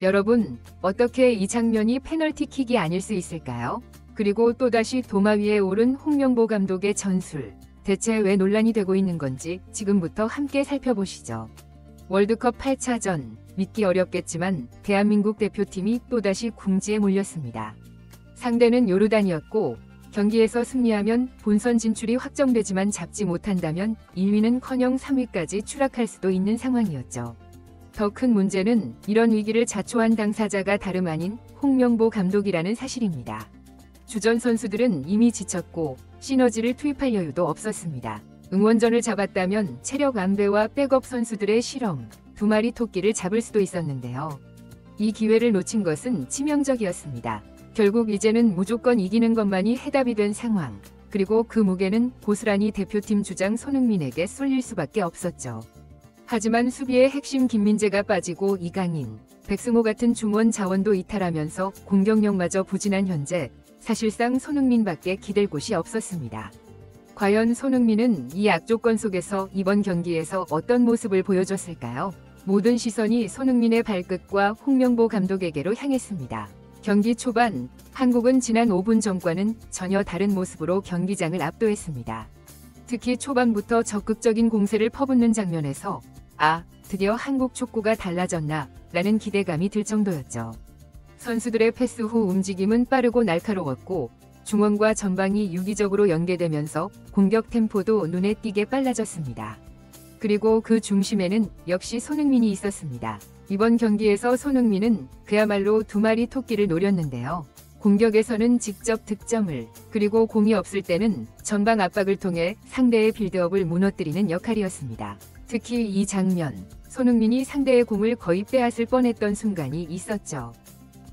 여러분, 어떻게 이 장면이 페널티킥이 아닐 수 있을까요? 그리고 또다시 도마 위에 오른 홍명보 감독의 전술. 대체 왜 논란이 되고 있는 건지 지금부터 함께 살펴보시죠. 월드컵 8차전, 믿기 어렵겠지만 대한민국 대표팀이 또다시 궁지에 몰렸습니다. 상대는 요르단이었고 경기에서 승리하면 본선 진출이 확정되지만 잡지 못한다면 1위는커녕 3위까지 추락할 수도 있는 상황이었죠. 더 큰 문제는 이런 위기를 자초한 당사자가 다름 아닌 홍명보 감독이라는 사실입니다. 주전 선수들은 이미 지쳤고 시너지를 투입할 여유도 없었습니다. 응원전을 잡았다면 체력 안배와 백업 선수들의 실험, 두 마리 토끼를 잡을 수도 있었는데요. 이 기회를 놓친 것은 치명적이었습니다. 결국 이제는 무조건 이기는 것만이 해답이 된 상황, 그리고 그 무게는 고스란히 대표팀 주장 손흥민에게 쏠릴 수밖에 없었죠. 하지만 수비의 핵심 김민재가 빠지고 이강인, 백승호 같은 중원 자원도 이탈하면서 공격력마저 부진한 현재 사실상 손흥민밖에 기댈 곳이 없었습니다. 과연 손흥민은 이 악조건 속에서 이번 경기에서 어떤 모습을 보여줬을까요? 모든 시선이 손흥민의 발끝과 홍명보 감독에게로 향했습니다. 경기 초반, 한국은 지난 5분 전과는 전혀 다른 모습으로 경기장을 압도했습니다. 특히 초반부터 적극적인 공세를 퍼붓는 장면에서 드디어 한국 축구가 달라졌나 라는 기대감이 들 정도였죠. 선수들의 패스 후 움직임은 빠르고 날카로웠고 중원과 전방이 유기적으로 연계되면서 공격 템포도 눈에 띄게 빨라졌습니다. 그리고 그 중심에는 역시 손흥민이 있었습니다. 이번 경기에서 손흥민은 그야말로 두 마리 토끼를 노렸는데요. 공격에서는 직접 득점을, 그리고 공이 없을 때는 전방 압박을 통해 상대의 빌드업을 무너뜨리는 역할이었습니다. 특히 이 장면, 손흥민이 상대의 공을 거의 빼앗을 뻔했던 순간이 있었죠.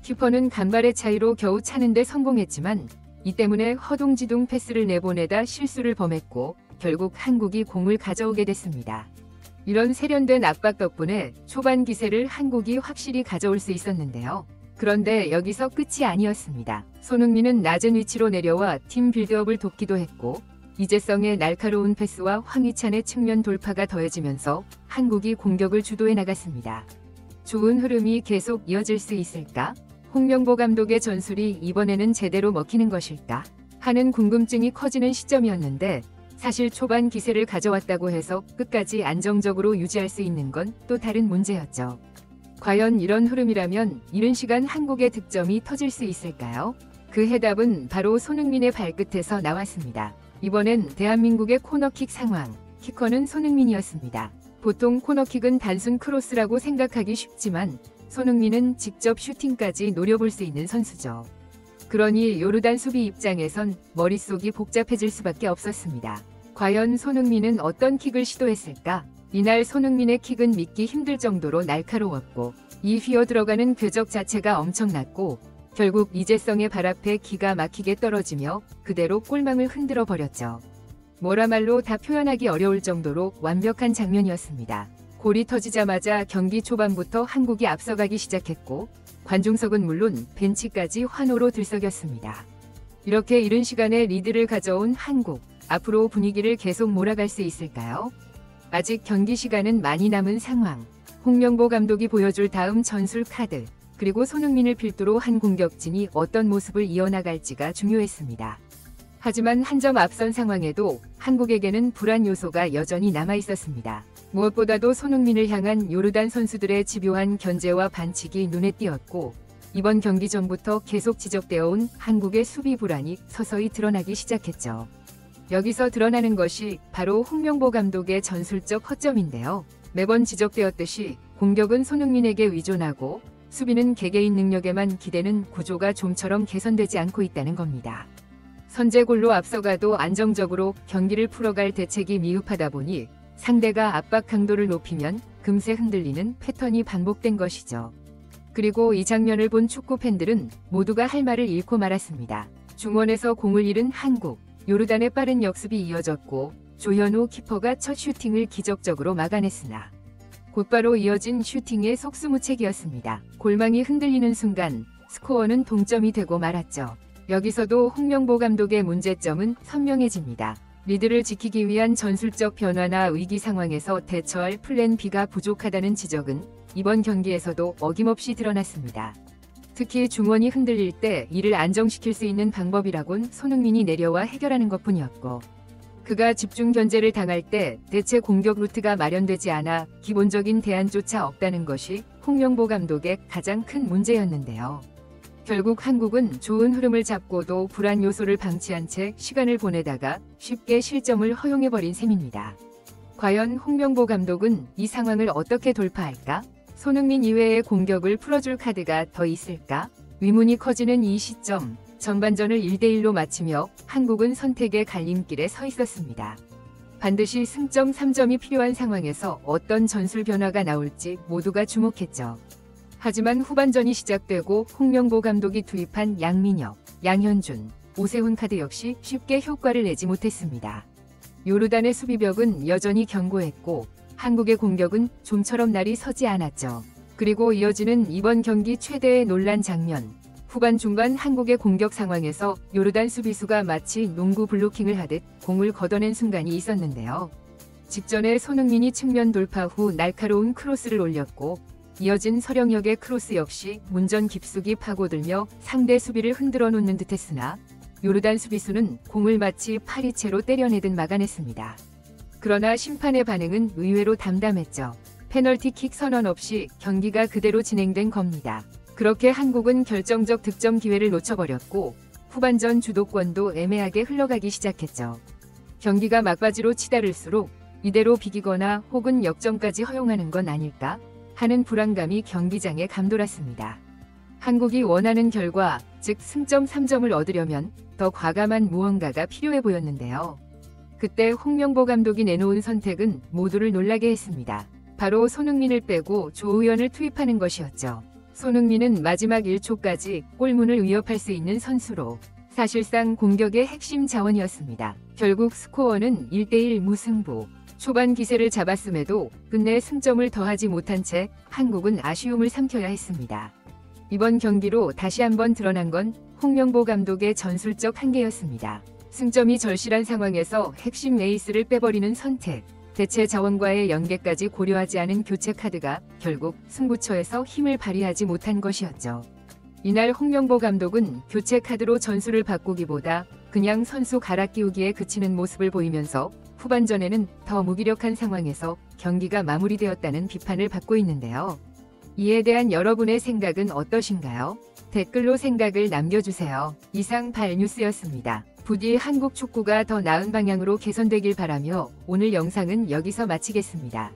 키퍼는 간발의 차이로 겨우 차는데 성공했지만 이 때문에 허둥지둥 패스를 내보내다 실수를 범했고 결국 한국이 공을 가져오게 됐습니다. 이런 세련된 압박 덕분에 초반 기세를 한국이 확실히 가져올 수 있었는데요. 그런데 여기서 끝이 아니었습니다. 손흥민은 낮은 위치로 내려와 팀 빌드업을 돕기도 했고 이재성의 날카로운 패스와 황희찬의 측면 돌파가 더해지면서 한국이 공격을 주도해 나갔습니다. 좋은 흐름이 계속 이어질 수 있을까? 홍명보 감독의 전술이 이번에는 제대로 먹히는 것일까? 하는 궁금증이 커지는 시점이었는데 사실 초반 기세를 가져왔다고 해서 끝까지 안정적으로 유지할 수 있는 건 또 다른 문제였죠. 과연 이런 흐름이라면 이른 시간 한국의 득점이 터질 수 있을까요? 그 해답은 바로 손흥민의 발끝에서 나왔습니다. 이번엔 대한민국의 코너킥 상황, 키커는 손흥민이었습니다. 보통 코너킥은 단순 크로스라고 생각하기 쉽지만 손흥민은 직접 슈팅까지 노려볼 수 있는 선수죠. 그러니 요르단 수비 입장에선 머릿속이 복잡해질 수밖에 없었습니다. 과연 손흥민은 어떤 킥을 시도했을까? 이날 손흥민의 킥은 믿기 힘들 정도로 날카로웠고 이 휘어들어가는 궤적 자체가 엄청났고 결국 이재성의 발 앞에 기가 막히게 떨어지며 그대로 골망을 흔들어 버렸죠. 뭐라말로 다 표현하기 어려울 정도로 완벽한 장면이었습니다. 골이 터지자마자 경기 초반부터 한국이 앞서가기 시작했고 관중석은 물론 벤치까지 환호로 들썩였습니다. 이렇게 이른 시간에 리드를 가져온 한국, 앞으로 분위기를 계속 몰아갈 수 있을까요? 아직 경기 시간은 많이 남은 상황. 홍명보 감독이 보여줄 다음 전술 카드, 그리고 손흥민을 필두로 한 공격진이 어떤 모습을 이어나갈지가 중요했습니다. 하지만 한 점 앞선 상황에도 한국에게는 불안 요소가 여전히 남아 있었습니다. 무엇보다도 손흥민을 향한 요르단 선수들의 집요한 견제와 반칙이 눈에 띄었고 이번 경기 전부터 계속 지적되어 온 한국의 수비 불안이 서서히 드러나기 시작했죠. 여기서 드러나는 것이 바로 홍명보 감독의 전술적 허점인데요. 매번 지적되었듯이 공격은 손흥민에게 위존하고 수비는 개개인 능력에만 기대는 구조가 좀처럼 개선되지 않고 있다는 겁니다. 선제골로 앞서가도 안정적으로 경기를 풀어갈 대책이 미흡하다 보니 상대가 압박 강도를 높이면 금세 흔들리는 패턴이 반복된 것이죠. 그리고 이 장면을 본 축구 팬들은 모두가 할 말을 잃고 말았습니다. 중원에서 공을 잃은 한국, 요르단의 빠른 역습이 이어졌고 조현우 키퍼가 첫 슈팅을 기적적으로 막아냈으나 곧바로 이어진 슈팅의 속수무책이었습니다. 골망이 흔들리는 순간 스코어는 동점이 되고 말았죠. 여기서도 홍명보 감독의 문제점은 선명해집니다. 리드를 지키기 위한 전술적 변화나 위기 상황에서 대처할 플랜 B가 부족하다는 지적은 이번 경기에서도 어김없이 드러났습니다. 특히 중원이 흔들릴 때 이를 안정시킬 수 있는 방법이라곤 손흥민이 내려와 해결하는 것뿐이었고, 그가 집중 견제를 당할 때 대체 공격 루트가 마련되지 않아 기본적인 대안조차 없다는 것이 홍명보 감독의 가장 큰 문제였는데요. 결국 한국은 좋은 흐름을 잡고도 불안 요소를 방치한 채 시간을 보내다가 쉽게 실점을 허용해버린 셈입니다. 과연 홍명보 감독은 이 상황을 어떻게 돌파할까? 손흥민 이외의 공격을 풀어줄 카드가 더 있을까? 의문이 커지는 이 시점, 전반전을 1대1로 마치며 한국은 선택의 갈림길에 서 있었습니다. 반드시 승점 3점이 필요한 상황에서 어떤 전술 변화가 나올지 모두가 주목했죠. 하지만 후반전이 시작되고 홍명보 감독이 투입한 양민혁, 양현준, 오세훈 카드 역시 쉽게 효과를 내지 못했습니다. 요르단의 수비벽은 여전히 견고했고 한국의 공격은 좀처럼 날이 서지 않았죠. 그리고 이어지는 이번 경기 최대의 논란 장면. 후반 중반 한국의 공격 상황에서 요르단 수비수가 마치 농구 블로킹을 하듯 공을 걷어낸 순간이 있었는데요. 직전에 손흥민이 측면 돌파 후 날카로운 크로스를 올렸고 이어진 서령혁의 크로스 역시 문전 깊숙이 파고들며 상대 수비를 흔들어 놓는 듯했으나 요르단 수비수는 공을 마치 파리채로 때려내듯 막아냈습니다. 그러나 심판의 반응은 의외로 담담했죠. 페널티킥 선언 없이 경기가 그대로 진행된 겁니다. 그렇게 한국은 결정적 득점 기회를 놓쳐버렸고 후반전 주도권도 애매하게 흘러가기 시작했죠. 경기가 막바지로 치달을수록 이대로 비기거나 혹은 역전까지 허용하는 건 아닐까 하는 불안감이 경기장에 감돌았습니다. 한국이 원하는 결과, 즉 승점 3점을 얻으려면 더 과감한 무언가가 필요해 보였는데요. 그때 홍명보 감독이 내놓은 선택은 모두를 놀라게 했습니다. 바로 손흥민을 빼고 조의원을 투입하는 것이었죠. 손흥민은 마지막 1초까지 골문을 위협할 수 있는 선수로 사실상 공격의 핵심 자원이었습니다. 결국 스코어는 1대1 무승부. 초반 기세를 잡았음에도 끝내 승점을 더하지 못한 채 한국은 아쉬움을 삼켜야 했습니다. 이번 경기로 다시 한번 드러난 건 홍명보 감독의 전술적 한계였습니다. 승점이 절실한 상황에서 핵심 에이스를 빼버리는 선택, 대체 자원과의 연계까지 고려하지 않은 교체 카드가 결국 승부처에서 힘을 발휘하지 못한 것이었죠. 이날 홍명보 감독은 교체 카드로 전술을 바꾸기보다 그냥 선수 갈아 끼우기에 그치는 모습을 보이면서 후반전에는 더 무기력한 상황에서 경기가 마무리되었다는 비판을 받고 있는데요. 이에 대한 여러분의 생각은 어떠신가요? 댓글로 생각을 남겨주세요. 이상 발뉴스였습니다. 부디 한국 축구가 더 나은 방향으로 개선되길 바라며 오늘 영상은 여기서 마치겠습니다.